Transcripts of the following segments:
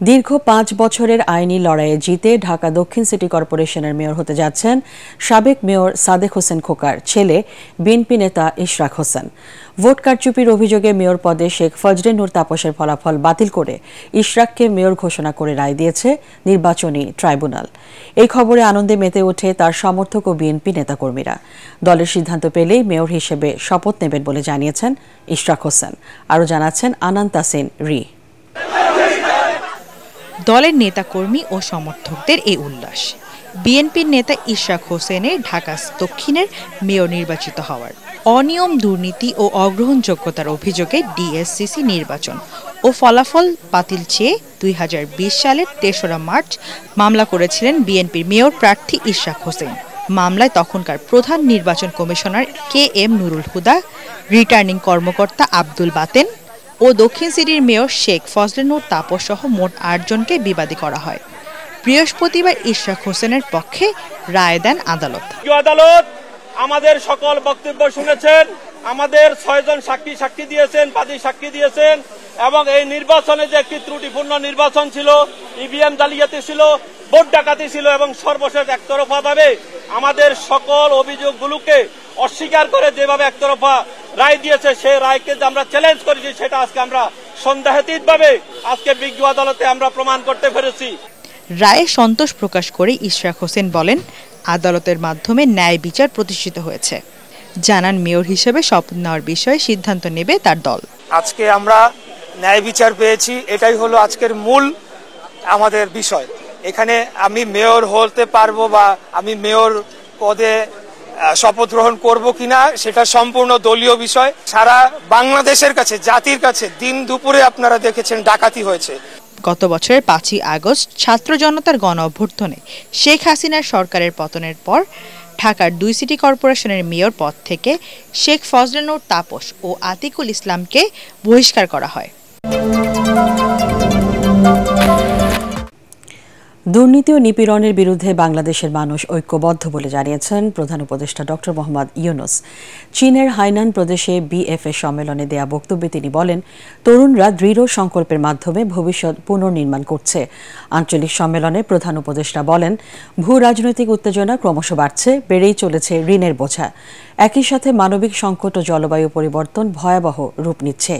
দীর্ঘ ৫ বছরের আইনি লড়াইয়ে জিতে ঢাকা দক্ষিণ সিটি কর্পোরেশনের মেয়র হতে যাচ্ছেন সাবেক মেয়র সাদেক হোসেন খোকার ছেলে বিএনপি নেতা ইশরাক হোসেন। ভোট কারচুপির অভিযোগে মেয়র পদে শেখ ফজলে নূর তাপসের ফলাফল বাতিল করে ইশরাককে মেয়র ঘোষণা করে রায় দিয়েছে নির্বাচনী ট্রাইব্যুনাল। এই খবরে আনন্দে মেতে ওঠে তার সমর্থক ও বিএনপি নেতাকর্মীরা। দলের সিদ্ধান্ত পেলেই মেয়র হিসেবে শপথ নেবেন বলে জানিয়েছেন ইশরাক হোসেন। আরও জানাচ্ছেন আনান তাসিন রি। দলের নেতাকর্মী ও সমর্থকদের এই উল্লাস বিএনপির নেতা ইশরাক হোসেনের ঢাকা দক্ষিণের মেয়র নির্বাচিত হওয়ার। অনিয়ম, দুর্নীতি ও অগ্রহণযোগ্যতার অভিযোগে ডিএসসিসি নির্বাচন ও ফলাফল বাতিল চেয়ে ২০২০ সালের ৩রা মার্চ মামলা করেছিলেন বিএনপির মেয়র প্রার্থী ইশরাক হোসেন। মামলায় তখনকার প্রধান নির্বাচন commissioner KM Nurul Huda, returning কর্মকর্তা আব্দুল বাতেন ও দক্ষিণ সিটির মেয়র শেখ ফজলে নূর তাপস সহ মোট ৮ জনকে বিবাদী করা হয়। বৃহস্পতিবার ইশরাক হোসেনের পক্ষে রায় দেন আদালত। আদালত আমাদের সকল বক্তব্য শুনেছেন, আমাদের ৬ জন সাক্ষী দিয়েছেন, বাদী সাক্ষী দিয়েছেন এবং এই নির্বাচনে যে একটি ত্রুটিপূর্ণ নির্বাচন ছিল, ইভিএম জালিয়াতি ছিল, ভোট ডাকাতি ছিল এবং সর্বশেষ একতরফাভাবে আমাদের সকল অভিযোগগুলোকে অস্বীকার করে যেভাবে একতরফা রায় দিয়েছে, সেই রায়কে যে আমরা চ্যালেঞ্জ করেছি সেটা আজকে আমরা সন্দেহাতীতভাবে আজকে বিজ্ঞ আদালতে আমরা প্রমাণ করতে পেরেছি। রায়ে সন্তোষ প্রকাশ করে ইশরাক হোসেন বলেন, আদালতের মাধ্যমে ন্যায় বিচার প্রতিষ্ঠিত হয়েছে। জানান মেয়র হিসেবে শপথ নেওয়ার বিষয়ে সিদ্ধান্ত নেবে তার দল। আজকে আমরা ন্যায় বিচার পেয়েছি, এটাই হলো আজকের মূল আমাদের বিষয়। এখানে আমি মেয়র হতে পারবো বা আমি মেয়র পদে শপথ গ্রহণ করব কিনা সেটা সম্পূর্ণ দলীয় বিষয়। সারা বাংলাদেশের কাছে, জাতির কাছে দিন দুপুরে আপনারা দেখেছেন ডাকাতি হয়েছে। গত বছরের ৫ই আগস্ট ছাত্র জনতার গণ অভ্যুত্থানে শেখ হাসিনার সরকারের পতনের পর ঢাকার ২ সিটি কর্পোরেশনের মেয়র পদ থেকে শেখ ফজলে নূর তাপস ও আতিকুল ইসলামকে বহিষ্কার করা হয়। দুর্নীতি ও নিপীড়নের বিরুদ্ধে বাংলাদেশের মানুষ ঐক্যবদ্ধ বলে জানিয়েছেন প্রধান উপদেষ্টা ডক্টর মোহাম্মদ ইউনূস। চীনের হাইনান প্রদেশে বিএফএ সম্মেলনে দেয়া বক্তব্যে তিনি বলেন, তরুণরা দৃঢ় সংকল্পের মাধ্যমে ভবিষ্যৎ পুনর্নির্মাণ করছে। আঞ্চলিক সম্মেলনে প্রধান উপদেষ্টা বলেন, ভূ রাজনৈতিক উত্তেজনা ক্রমশ বাড়ছে, বেড়েই চলেছে ঋণের বোঝা। একই সাথে মানবিক সংকট ও জলবায়ু পরিবর্তন ভয়াবহ রূপ নিচ্ছে।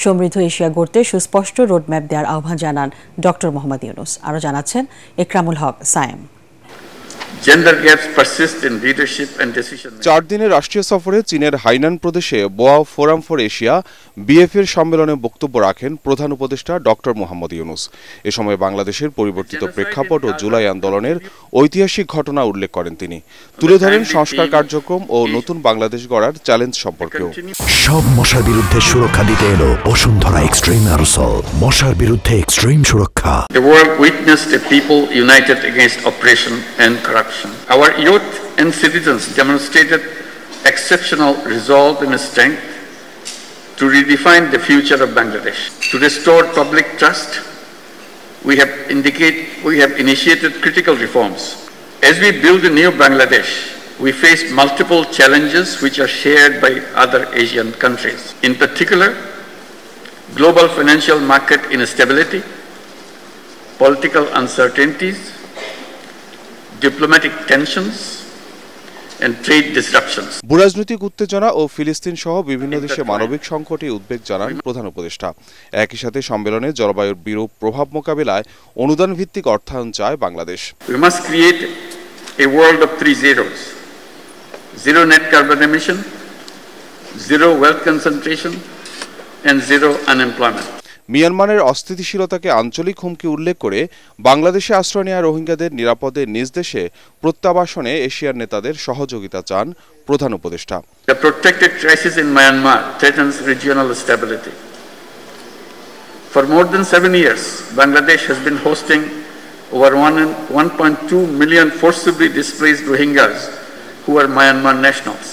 সমৃদ্ধ এশিয়া গড়তে সুস্পষ্ট রোডম্যাপ দেওয়ার আহ্বান জানান ডক্টর মোহাম্মদ ইউনূস। আরও জানাচ্ছেন ইকরামুল হক সায়েম। 4 দিনের রাষ্ট্রীয় সফরে চীনের হাইনান প্রদেশে বোয়াও ফোরাম ফর এশিয়া বিএফএর সম্মেলনে বক্তব্য রাখেন প্রধান উপদেষ্টা ডক্টর মোহাম্মদ ইউনূস। এ সময় বাংলাদেশের পরিবর্তিত প্রেক্ষাপট ও জুলাই আন্দোলনের ঐতিহাসিক ঘটনা উল্লেখ করেন তিনি। তুলে ধরেন সংস্কার কার্যক্রম ও নতুন বাংলাদেশ গড়ার চ্যালেঞ্জ সম্পর্কেও। সব মশার বিরুদ্ধে সুরক্ষা দিতে এলো বসুন্ধরা এক্সট্রিম অ্যারোসল, মশার বিরুদ্ধে এক্সট্রিম সুরক্ষা। The world witnessed a people united against oppression and corruption. Our youth and citizens demonstrated exceptional resolve and strength to redefine the future of Bangladesh. To restore public trust, we have initiated critical reforms. As we build a new Bangladesh, we face multiple challenges which are shared by other Asian countries. In particular, global financial market instability, political uncertainties, diplomatic tensions and trade disruptions. ভূরাজনৈতিক উত্তেজনা ও ফিলিস্তিন সহ বিভিন্ন দেশে মানবিক সংকটে উদ্বেগ জানান প্রধান উপদেষ্টা। একই সাথে সম্মেলনে জলবায়ুর বিরূপ প্রভাব মোকাবিলায় অনুদান ভিত্তিক অর্থায়ন চায় Bangladesh. We must create a world of 3 zeros: zero net carbon emission, zero wealth concentration and zero unemployment. মিয়ানমারের অস্থিতিশীলতাকে আঞ্চলিক হুমকি উল্লেখ করে বাংলাদেশে আশ্রয় নেওয়া রোহিঙ্গাদের নিরাপদে নিজ দেশে প্রত্যাবাসনে এশিয়ার নেতাদের সহযোগিতা চান প্রধান উপদেষ্টা। The protracted crisis in Myanmar threatens regional stability. For more than 7 years, Bangladesh has been hosting over 1.2 million forcibly displaced Rohingyas who are Myanmar nationals.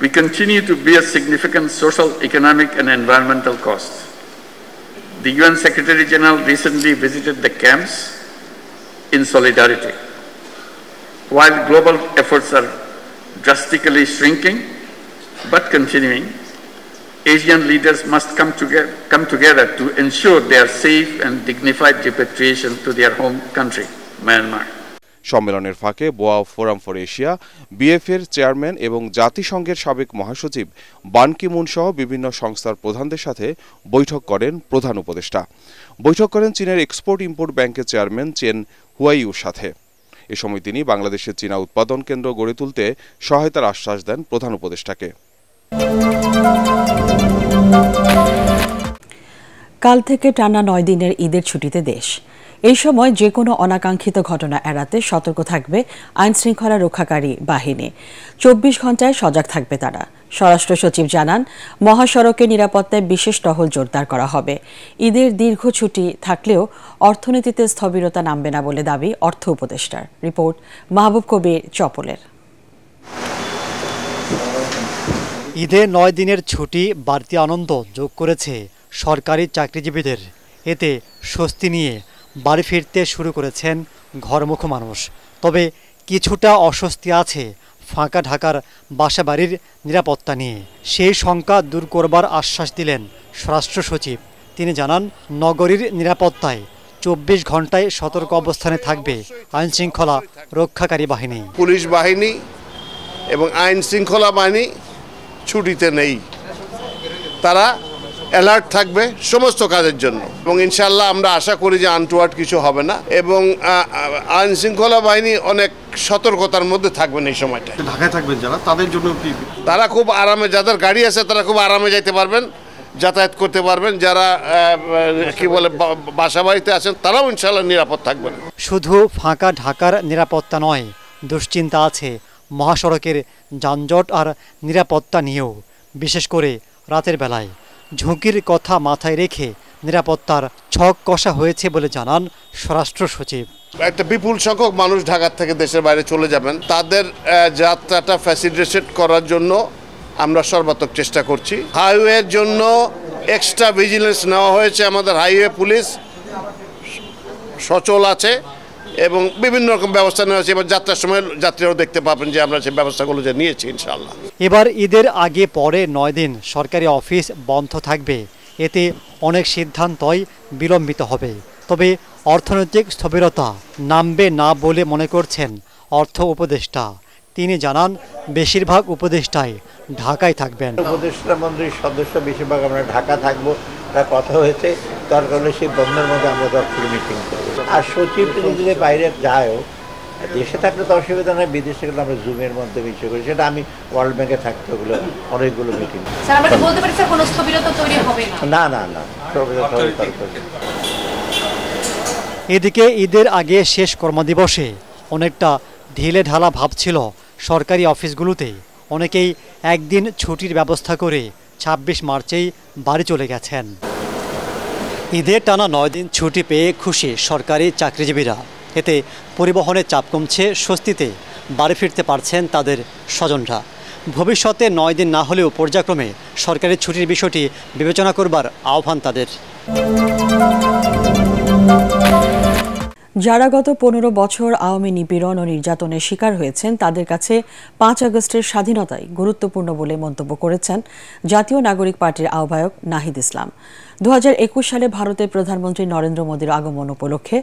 We continue to bear significant social, economic and environmental costs. The UN Secretary General recently visited the camps in solidarity. While global efforts are drastically shrinking but continuing, Asian leaders must come together to ensure their safe and dignified repatriation to their home country, Myanmar. সম্মেলনের ফাঁকে বোয়া forum for Asia, বিএফ-এর chairman এবং জাতিসংঘের সাবেক মহাসচিব বান Ki Moon সহ বিভিন্ন সংস্থার প্রধানদের সাথে বৈঠক করেন প্রধান উপদেষ্টা। বৈঠক করেন চীনের এক্সপোর্ট ইম্পোর্ট ব্যাংকের চেয়ারম্যান চেন হুয়াইউর সাথে। এ সময় তিনি বাংলাদেশের চীনা উৎপাদন কেন্দ্র গড়ে তুলতে সহায়তার আশ্বাস দেন প্রধান উপদেষ্টাকে। কাল থেকে টানা 9 দিনের ঈদের ছুটিতে দেশ। এই সময় যে কোনো অনাকাঙ্ক্ষিত ঘটনা এড়াতে সতর্ক থাকবে আইনশৃঙ্খলা রক্ষাকারী বাহিনী। 24 ঘণ্টায় সজাগ থাকবে তারা। স্বরাষ্ট্র সচিব জানান, মহাসড়কে নিরাপত্তায় বিশেষ টহল জোরদার করা হবে। ঈদের দীর্ঘ ছুটি থাকলেও অর্থনীতিতে স্থবিরতা নামবে না বলে দাবি অর্থ উপদেষ্টার। রিপোর্ট মাহবুব কবির চপলের। ঈদে 9 দিনের ছুটি বাড়তি আনন্দ যোগ করেছে সরকারি চাকরিজীবীদের। এতে স্বস্তি নিয়ে বাড়ি ফিরতে শুরু করেছেন ঘরমুখো মানুষ। তবে কিছুটা অস্বস্তি আছে ফাঁকা ঢাকার বাসাবাড়ির নিরাপত্তা নিয়ে। সেই শঙ্কা দূর করবার আশ্বাস দিলেন স্বরাষ্ট্র সচিব। তিনি জানান, নগরীর নিরাপত্তায় 24 ঘণ্টায় সতর্ক অবস্থানে থাকবে আইনশৃঙ্খলা রক্ষাকারী বাহিনী। পুলিশ বাহিনী এবং আইন শৃঙ্খলা বাহিনী ছুটিতে নেই, তারা অ্যালার্ট থাকবে সমস্ত কাজের জন্য এবং ইনশাআল্লাহ আমরা আশা করি যে আনটুয়ার্ড কিছু হবে না এবং আইন শৃঙ্খলা বাহিনী অনেক সতর্কতার মধ্যে থাকবেন এই সময়টা। ঢাকায় থাকবেন যারা, তাদের জন্য কি তারা খুব আরামে, যাদের গাড়ি আছে তারা খুব আরামে যেতে পারবেন, যাতায়াত করতে পারবেন। যারা কি বলে বাসা বাড়িতে আছেন তারাও ইনশাআল্লাহ নিরাপদ থাকবেন। শুধু ফাঁকা ঢাকার নিরাপত্তা নয়, দুশ্চিন্তা আছে মহাসড়কের যানজট আর নিরাপত্তা নিয়েও, বিশেষ করে রাতের বেলায়। ঝুঁকির কথা মাথায় রেখে নিরাপত্তার ছক কষা হয়েছে বলে জানান স্বরাষ্ট্র সচিব। একটা বিপুল সংখ্যক মানুষ ঢাকা থেকে দেশের বাইরে চলে যাবেন, তাদের যাত্রাটা ফ্যাসিলিটেট করার জন্য আমরা সর্বাত্মক চেষ্টা করছি। হাইওয়ের জন্য এক্সট্রা ভিজিলেন্স নেওয়া হয়েছে, আমাদের হাইওয়ে পুলিশ সচল আছে এবং বিভিন্ন রকম ব্যবস্থা নেওয়া হয়েছে। এবার যাত্রার সময় যাত্রীরাও দেখতে পাবেন যে আমরা সেই ব্যবস্থাগুলো যে নিয়েছি ইনশাআল্লাহ। এবার ঈদের আগে পরে 9 দিন সরকারি অফিস বন্ধ থাকবে। এতে অনেক সিদ্ধান্তই বিলম্বিত হবে। তবে অর্থনৈতিক স্থবিরতা নামবে না বলে মনে করছেন অর্থ উপদেষ্টা। তিনি জানান, বেশিরভাগ উপদেষ্টাই ঢাকায় থাকবেন। উপদেষ্টা মন্ত্রীর সদস্য বেশিরভাগ আমরা ঢাকা থাকবো, তার কথা হয়েছে। তার কারণে সেই বন্ধের মধ্যে আমরা দপ্তরে মিটিং করবো। আর সচিব যদি বাইরে যায়ও, দেশে থাকলে তো অসুবিধা নয়, বিদেশে গেলে আমরা জুমের মধ্যে মিটিং করি। সেটা আমি ওয়ার্ল্ড ব্যাংকে থাকতে ওগুলো অনেকগুলো মিটিং। না না না, এদিকে ঈদের আগে শেষ কর্মদিবসে অনেকটা ঢিলে ঢালা ভাব ছিল সরকারি অফিসগুলোতে। অনেকেই একদিন ছুটির ব্যবস্থা করে 26 মার্চেই বাড়ি চলে গেছেন। ঈদের টানা 9 দিন ছুটি পেয়ে খুশি সরকারি চাকরিজীবীরা। এতে পরিবহনের চাপ কমছে, স্বস্তিতে বাড়ি ফিরতে পারছেন তাদের স্বজনরা। ভবিষ্যতে 9 দিন না হলেও পর্যায়ক্রমে সরকারি ছুটির বিষয়টি বিবেচনা করবার আহ্বান তাদের। যারা গত 15 বছর আওয়ামী নিপীড়ন ও নির্যাতনের শিকার হয়েছেন তাদের কাছে 5 আগস্টের স্বাধীনতাই গুরুত্বপূর্ণ বলে মন্তব্য করেছেন জাতীয় নাগরিক পার্টির আহ্বায়ক নাহিদ ইসলাম। 2021 সালে ভারতের প্রধানমন্ত্রী নরেন্দ্র মোদীর আগমন উপলক্ষে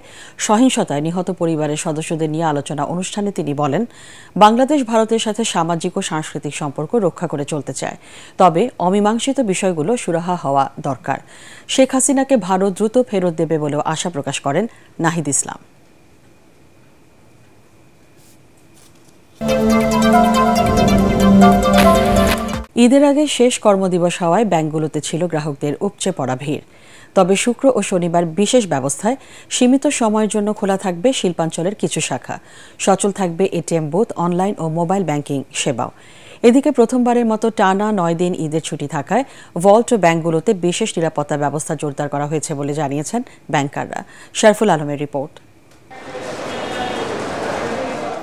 সহিংসতায় নিহত পরিবারের সদস্যদের নিয়ে আলোচনা অনুষ্ঠানে তিনি বলেন, বাংলাদেশ ভারতের সাথে সামাজিক ও সাংস্কৃতিক সম্পর্ক রক্ষা করে চলতে চায়, তবে অমীমাংসিত বিষয়গুলো সুরাহা হওয়া দরকার। শেখ হাসিনাকে ভারত দ্রুত ফেরত দেবে বলেও আশা প্রকাশ করেন নাহিদ ইসলাম। ঈদের আগে শেষ কর্মদিবস হওয়ায় ব্যাংকগুলোতে ছিল গ্রাহকদের উপচে পড়া ভিড়। তবে শুক্র ও শনিবার বিশেষ ব্যবস্থায় সীমিত সময়ের জন্য খোলা থাকবে শিল্পাঞ্চলের কিছু শাখা। সচল থাকবে এটিএম বুথ, অনলাইন ও মোবাইল ব্যাংকিং সেবাও। এদিকে প্রথমবারের মতো টানা 9 দিন ঈদের ছুটি থাকায় ভল্ট ও ব্যাংকগুলোতে বিশেষ নিরাপত্তা ব্যবস্থা জোরদার করা হয়েছে বলে জানিয়েছেন ব্যাংকাররা। শরফুল আলমের রিপোর্ট।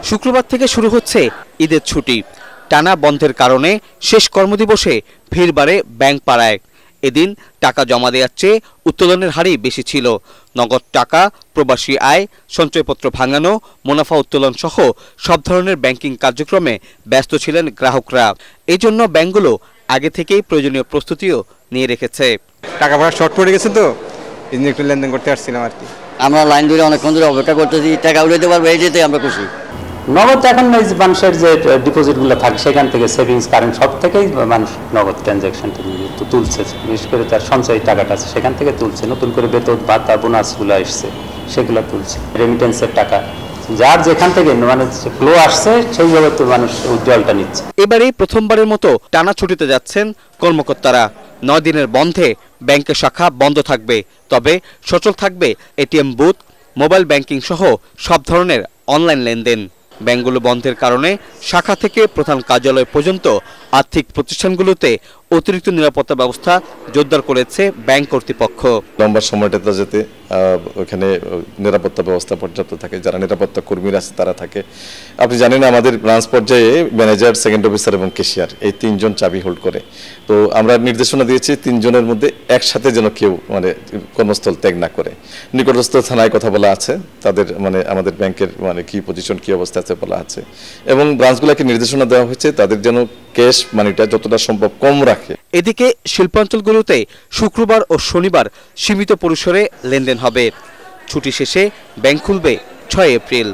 শুক্রবার থেকে শুরু হচ্ছে ঈদের ছুটি। টানা বন্ধের কারণে শেষ কর্মদিবসে ভিড় বাড়ে ব্যাংক পাড়ায়। এদিন টাকা জমা দেওয়ার চেয়ে উত্তোলনের হারই বেশি ছিল। নগদ টাকা, প্রবাসী আয়, সঞ্চয়পত্র ভাঙানো, মুনাফা উত্তোলন সহ সব ধরনের ব্যাংকিং কার্যক্রমে ব্যস্ত ছিলেন গ্রাহকরা। এই জন্য ব্যাংকগুলো আগে থেকেই প্রয়োজনীয় প্রস্তুতিও নিয়ে রেখেছে। টাকা পয়সা শর্ট পড়ে গেছে তো এই জন্য একটু লেনদেন করতে আসছিলাম আর কি। আমরা লাইন ধরে অনেকক্ষণ ধরে অপেক্ষা করতেছি, টাকা উঠাতে পারবো এই যেতে আমরা খুশি। নগদ এখন মানুষের যে ডিপোজিটগুলো থাকে সেখান থেকে সেভিংস কারেন্ট সব থেকেই মানুষ নগদ ট্রানজ্যাকশন তুলছে, বিশেষ করে তার সঞ্চয় টাকাটা আছে সেখান থেকে তুলছে, নতুন করে বেতন ভাতা বোনাসগুলো আসছে সেগুলো তুলছে, রেমিটেন্সের টাকা যার যেখান থেকে মানে ফ্লো আসছে সেইভাবে তো মানুষ উইথড্রলটা নিচ্ছে। এবারে প্রথমবারের মতো টানা ছুটিতে যাচ্ছেন কর্মকর্তারা। 9 দিনের বন্ধে ব্যাংকের শাখা বন্ধ থাকবে, তবে সচল থাকবে এটিএম বুথ, মোবাইল ব্যাংকিং সহ সব ধরনের অনলাইন লেনদেন। ব্যাংকগুলো বন্ধের কারণে শাখা থেকে প্রধান কার্যালয় পর্যন্ত আর্থিক প্রতিষ্ঠানগুলোতে অতিরিক্ত নিরাপত্তা ব্যবস্থা জোরদার করেছে ব্যাংক কর্তৃপক্ষ। লম্বা সময়টাতে যাতে ওখানে নিরাপত্তা ব্যবস্থা পর্যাপ্ত থাকে, যারা নিরাপত্তা কর্মীরা আছে তারা থাকে। আপনি জানেন আমাদের ব্রাঞ্চ পর্যায়ে ম্যানেজার, সেকেন্ড অফিসার এবং ক্যাশিয়ার এই 3 জন চাবি হোল্ড করে। তো আমরা নির্দেশনা দিয়েছি 3 জনের মধ্যে একসাথে যেন কেউ মানে কর্মস্থল ত্যাগ না করে। নিকটস্থ থানায় কথা বলা আছে, তাদের মানে আমাদের ব্যাংকের মানে কি পজিশন কি অবস্থা আছে বলা আছে, এবং ব্রাঞ্চগুলোকে নির্দেশনা দেওয়া হয়েছে তাদের যেন ক্যাশ মানিটা যতটা সম্ভব কম রাখে। এদিকে শিল্পাঞ্চলগুলোতে শুক্রবার ও শনিবার সীমিত পরিসরে লেনদেন হবে। ছুটি শেষে ব্যাংক খুলবে 6 এপ্রিল।